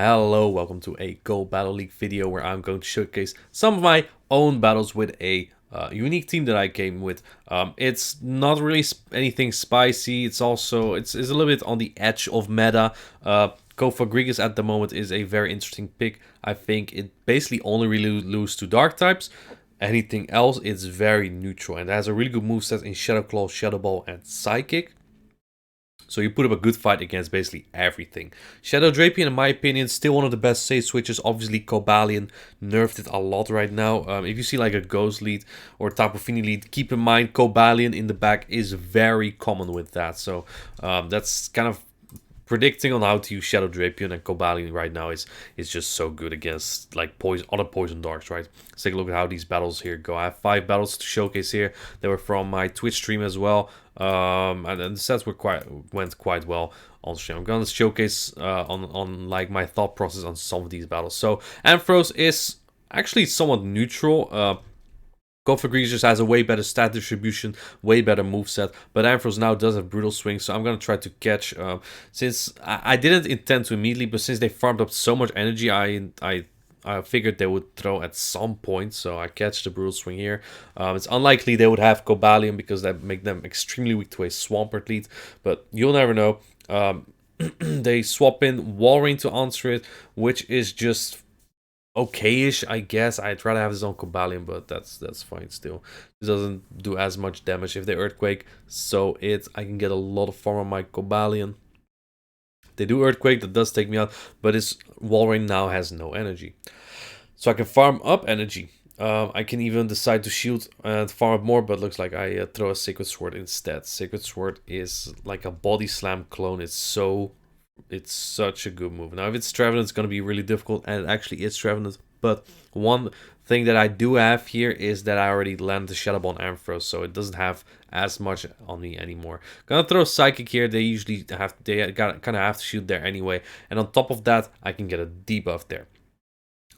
Hello, welcome to a Go Battle League video where I'm going to showcase some of my own battles with a unique team that I came with. It's not really anything spicy. It's a little bit on the edge of meta. Kofagrigus at the moment is a very interesting pick. I think it basically only really lose to dark types. Anything else, it's very neutral and it has a really good moveset in Shadow Claw, Shadow Ball, and Psychic. So you put up a good fight against basically everything. Shadow Drapion, in my opinion, still one of the best safe switches. Obviously, Cobalion nerfed it a lot right now. If you see like a Ghost lead or Tapu Fini lead, keep in mind Cobalion in the back is very common with that. So that's kind of predicting on how to use Shadow Drapion, and Cobalion right now is just so good against like other poison darks, right? Let's take a look at how these battles here go. I have 5 battles to showcase here. They were from my Twitch stream as well, and the sets went quite well on stream. I'm gonna showcase on like my thought process on some of these battles. So Ampharos is actually somewhat neutral. Gamefreak just has a way better stat distribution, way better moveset, but Ampharos now does have Brutal Swing, so I'm going to try to catch, since I didn't intend to immediately, but since they farmed up so much energy, I figured they would throw at some point, so I catch the Brutal Swing here. It's unlikely they would have Cobalion because that make them extremely weak to a Swampert lead, but you'll never know. They swap in Walrein to answer it, which is just okay-ish, I guess. I'd rather have his own Cobalion, but that's fine still. It doesn't do as much damage if they Earthquake, so I can get a lot of farm on my Cobalion. They do Earthquake, that does take me out, but his Walrein now has no energy. So I can farm up energy. I can even decide to shield and farm up more, but looks like I throw a Sacred Sword instead. Sacred Sword is like a Body Slam clone. It's such a good move. Now, if it's Trevenant, it's going to be really difficult, and it actually is Trevenant. But one thing that I do have here is that I already landed the Shadow Ball on Ampharos, so it doesn't have as much on me anymore. Gonna throw Psychic here. They usually kind of have to shoot there anyway, and on top of that, I can get a debuff there.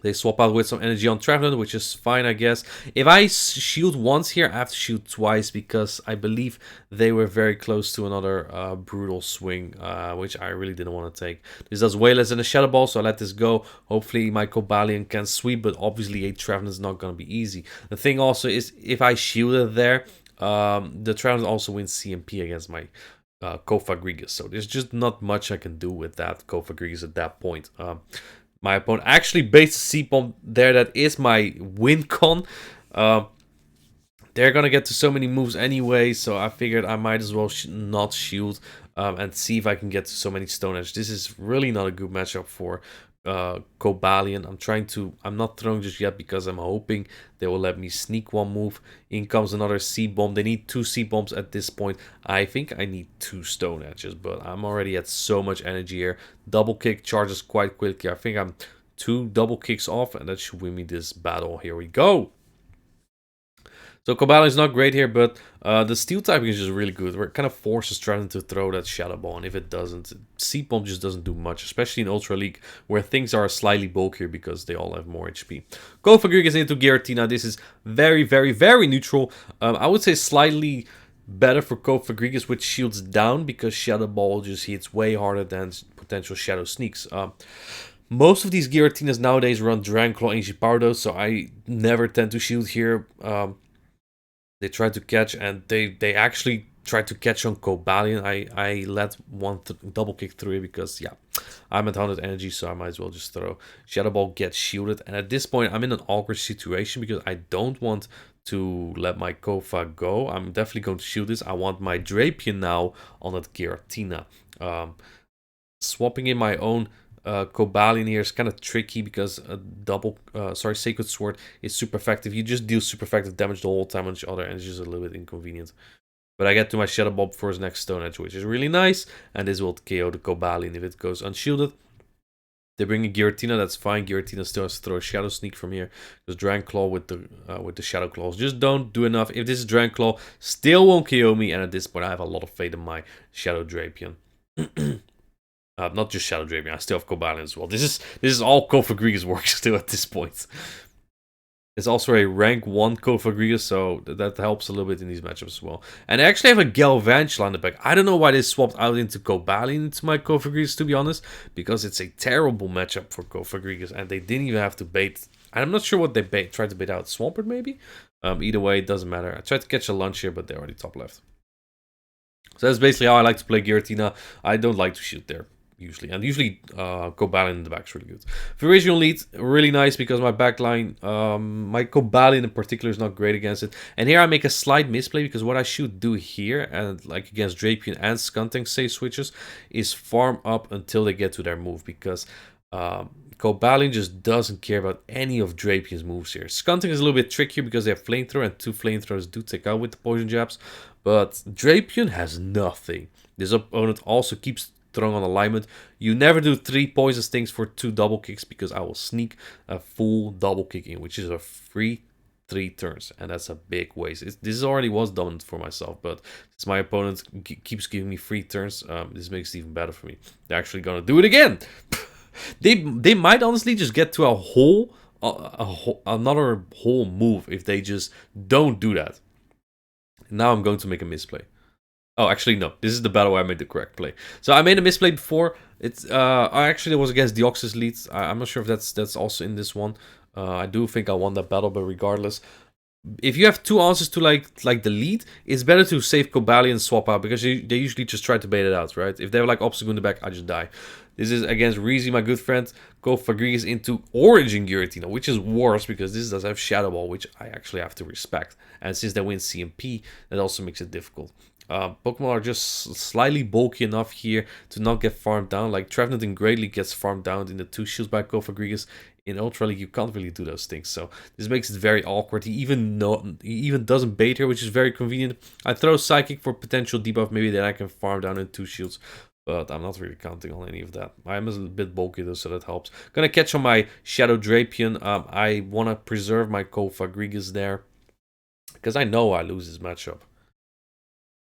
They swap out with some energy on Trevenant, which is fine, I guess. If I shield once here, I have to shield twice because I believe they were very close to another Brutal Swing, which I really didn't want to take. This does way less than a Shadow Ball, so I let this go. Hopefully my Cobalion can sweep, but obviously a Trevenant is not going to be easy. The thing also is, if I shielded there, the Trevenant also wins CMP against my Kofagrigus, so there's just not much I can do with that Kofagrigus at that point. My opponent actually based a C-Bomb there. That is my win con. They're gonna get to so many moves anyway, so I figured I might as well not shield and see if I can get to so many Stone Edge. This is really not a good matchup for Cobalion. I'm not throwing just yet because I'm hoping they will let me sneak one move. In comes another C-Bomb. They need 2 C-Bombs at this point. I think I need 2 Stone Edges, but I'm already at so much energy here. Double kick charges quite quickly. I think I'm 2 double kicks off, and that should win me this battle. Here we go. So Cobalion is not great here, but the Steel typing is just really good. We're kind of forces Trevenant to throw that Shadow Ball, and if it doesn't, C-Bomb just doesn't do much, especially in Ultra League, where things are slightly bulkier because they all have more HP. Kofagrigus into Giratina. This is very, very, very neutral. I would say slightly better for Kofagrigus, which shields down because Shadow Ball just hits way harder than potential Shadow Sneaks. Most of these Giratinas nowadays run Dragon Claw and Gipardo, so I never tend to shield here. They tried to catch, and they actually tried to catch on Cobalion. I let one double kick through it because, yeah, I'm at 100 energy, so I might as well just throw. Shadow Ball gets shielded, and at this point, I'm in an awkward situation because I don't want to let my Kofa go. I'm definitely going to shield this. I want my Drapion now on that Giratina. Swapping in my own Cobalion here is kind of tricky because Sacred Sword is super effective. You just deal super effective damage the whole time on each other, and it's just a little bit inconvenient. But I get to my Shadow Ball for his next Stone Edge, which is really nice, and this will KO the Cobalion if it goes unshielded. They bring a Giratina, that's fine. Giratina still has to throw a Shadow Sneak from here, because Dragon Claw with the Shadow Claws just don't do enough. If this is Dragon Claw, still won't KO me, and at this point I have a lot of faith in my Shadow Drapion. Not just Shadow Drapion, I still have Cobalion as well. This is all Kofagrigus work still at this point. It's also a rank 1 Cofagrigus, so that helps a little bit in these matchups as well. And I actually have a Galvantula in the back. I don't know why they swapped out into Cobalion into my Cofagrigus, to be honest, because it's a terrible matchup for Cofagrigus, and they didn't even have to bait. I'm not sure what they tried to bait out. Swampert, maybe? Either way, it doesn't matter. I tried to catch a lunch here, but they're already top left. So that's basically how I like to play Giratina. I don't like to shoot there, usually. And usually Cobalion in the back is really good. Virizion lead, really nice because my backline, my Cobalion in particular is not great against it. And here I make a slight misplay because what I should do here, and like against Drapion and Skuntank say switches, is farm up until they get to their move because... Cobalion just doesn't care about any of Drapion's moves here. Skuntank is a little bit trickier because they have Flamethrower, and 2 Flamethrowers do take out with the Poison Jabs. But Drapion has nothing. This opponent also keeps throwing on alignment. You never do 3 Poison Stings for 2 double kicks because I will sneak a full double kick in, which is a free 3 turns, and that's a big waste. This already was dominant for myself, but since my opponent keeps giving me free turns, this makes it even better for me. They're actually gonna do it again! They might honestly just get to another whole move if they just don't do that. Now I'm going to make a misplay. Oh, actually no. This is the battle where I made the correct play. So I made a misplay before. Actually it was against Deoxys lead. I'm not sure if that's also in this one. I do think I won that battle, but regardless. If you have 2 answers to like the lead, it's better to save Cobalion and swap out because they usually just try to bait it out, right? If they have like obstacle in the back, I just die. This is against Reezy, my good friend. Go Fagrigas into Origin Giratina, which is worse because this does have Shadow Ball, which I actually have to respect. And since they win CMP, that also makes it difficult. Pokemon are just slightly bulky enough here to not get farmed down. Like Trevenant and Greatly gets farmed down in the 2 shields by Cofagrigus. In Ultra League, you can't really do those things, so this makes it very awkward. He even doesn't bait here, which is very convenient. I throw Psychic for potential debuff, maybe then I can farm down in 2 shields, but I'm not really counting on any of that. I'm a bit bulky though, so that helps. Gonna catch on my Shadow Drapion. I want to preserve my Cofagrigus there, because I know I lose this matchup.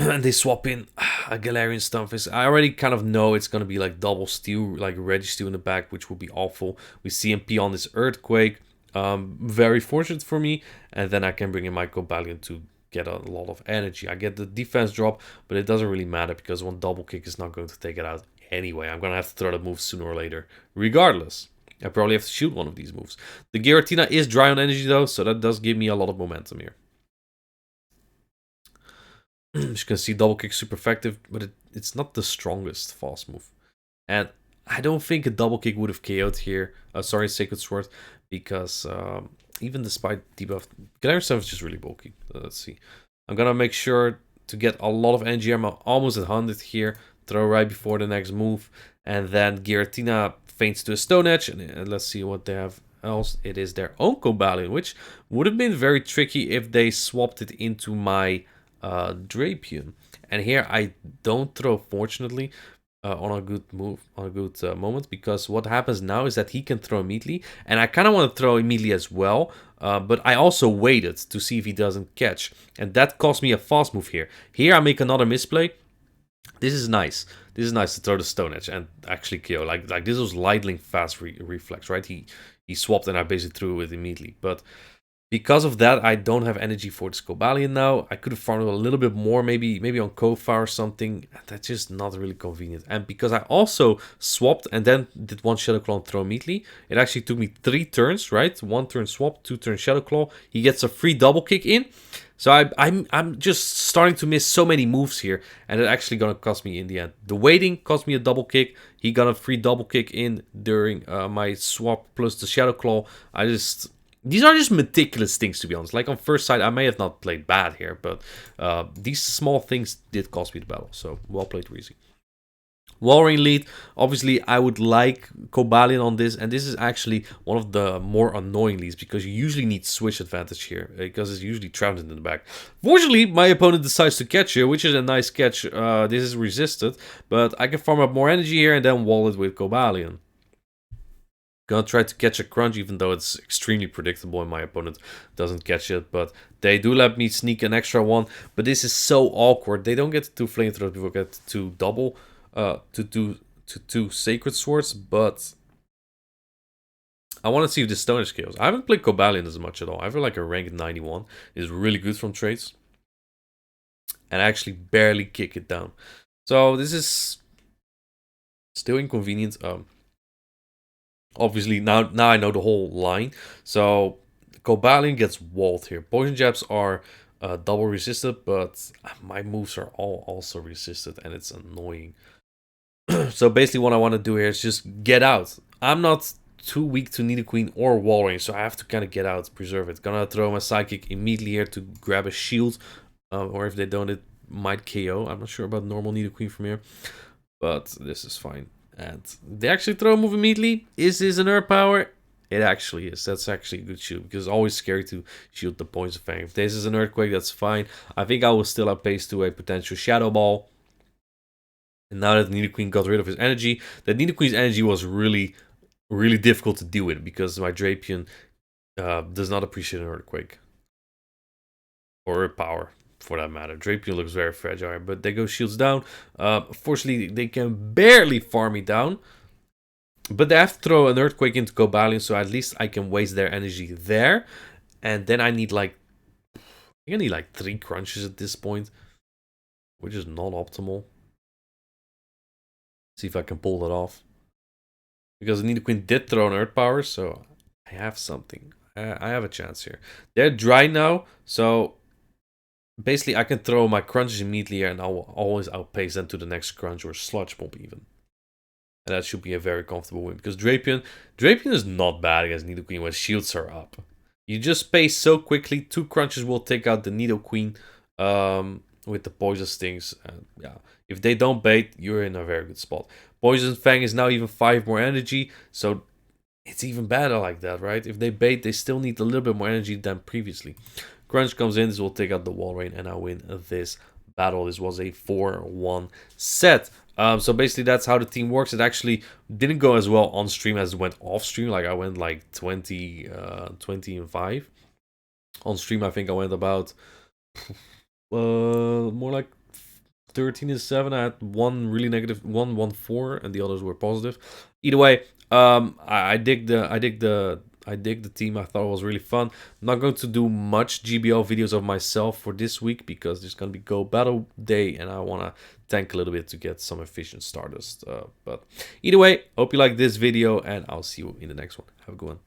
And they swap in a Galarian Stunfisk. I already kind of know it's going to be like double steal, like Registeel in the back, which would be awful. We CMP on this Earthquake. Very fortunate for me. And then I can bring in my Cobalion to get a lot of energy. I get the defense drop, but it doesn't really matter because one double kick is not going to take it out anyway. I'm going to have to throw the move sooner or later, regardless. I probably have to shoot one of these moves. The Giratina is dry on energy though, so that does give me a lot of momentum here. As you can see, double kick super effective, but it's not the strongest fast move. And I don't think a double kick would have KO'd here. Sorry, Sacred Sword, because even despite debuff, Galarian Stone is just really bulky. Let's see. I'm gonna make sure to get a lot of energy. I'm almost at 100 here. Throw right before the next move, and then Giratina feints to a Stone Edge, and let's see what they have else. It is their own Cobalion, which would have been very tricky if they swapped it into my Drapion. And here I don't throw, fortunately, on a good move, on a good moment, because what happens now is that he can throw immediately, and I kind of want to throw immediately as well, but I also waited to see if he doesn't catch, and that cost me a fast move here. Here I make another misplay. This is nice. This is nice to throw the Stone Edge and actually KO. Like this was lightning fast reflex, right? He swapped and I basically threw it immediately, but because of that, I don't have energy for this Cobalion now. I could have farmed a little bit more, maybe on Kofa or something. That's just not really convenient. And because I also swapped and then did one Shadow Claw and throw immediately, it actually took me 3 turns, right? 1 turn swap, 2 turn Shadow Claw. He gets a free double kick in. So I'm just starting to miss so many moves here, and it's actually gonna cost me in the end. The waiting cost me a double kick. He got a free double kick in during my swap plus the Shadow Claw. These are just meticulous things, to be honest. Like on first sight, I may have not played bad here, but these small things did cost me the battle. So well played, Reezy. Walrein lead. Obviously, I would like Cobalion on this, and this is actually one of the more annoying leads because you usually need switch advantage here because it's usually trapped in the back. Fortunately, my opponent decides to catch here, which is a nice catch. This is resisted, but I can farm up more energy here and then wall it with Cobalion. Gonna try to catch a crunch, even though it's extremely predictable and my opponent doesn't catch it. But they do let me sneak an extra one. But this is so awkward. They don't get to 2 flamethrowers before get to double, to 2 sacred swords. But I want to see if the Stoner scales. I haven't played Cobalion as much at all. I feel like a rank 91 is really good from trades. And I actually barely kick it down. So this is still inconvenient. Obviously, now I know the whole line. So Cobalion gets walled here. Poison jabs are double resisted, but my moves are all also resisted, and it's annoying. So basically what I want to do here is just get out. I'm not too weak to Nidoqueen or Walrein, so I have to kind of get out, preserve it. Gonna throw my Psychic immediately here to grab a shield, or if they don't, it might KO. I'm not sure about normal Nidoqueen from here, but this is fine. And they actually throw a move immediately. Is this an Earth Power? It actually is. That's actually a good shield, because it's always scary to shield the Poison Fang. If this is an Earthquake, that's fine. I think I will still outpace to a potential Shadow Ball. And now that Nidoqueen got rid of his energy, that Nidoqueen's energy was really, really difficult to deal with, because my Drapion does not appreciate an Earthquake. Or a power, for that matter. Drapion looks very fragile, but they go shields down. Fortunately, they can barely farm me down. But they have to throw an Earthquake into Cobalion, so at least I can waste their energy there. And then I need like... I think I need like 3 crunches at this point, which is not optimal. See if I can pull that off. Because Nidoqueen did throw an Earth Power, so I have something. I have a chance here. They're dry now, so basically I can throw my crunches immediately here, and I'll always outpace them to the next crunch or sludge bomb even. And that should be a very comfortable win, because Drapion is not bad against Nidoqueen when shields are up. You just space so quickly. 2 crunches will take out the Nidoqueen with the Poison Stings. And yeah, if they don't bait, you're in a very good spot. Poison Fang is now even 5 more energy, so it's even better like that, right? If they bait, they still need a little bit more energy than previously. Crunch comes in, this will take out the Walrein, and I win this battle. This was a 4-1 set. So basically that's how the team works. It actually didn't go as well on stream as it went off stream. Like I went like 20 and 5. On stream I think I went about more like 13 and 7. I had one really negative, one 4, and the others were positive. Either way, I dig the team. I thought it was really fun. I'm not going to do much GBL videos of myself for this week, because there's going to be Go Battle Day, and I want to tank a little bit to get some efficient Stardust. But either way, hope you like this video, and I'll see you in the next one. Have a good one.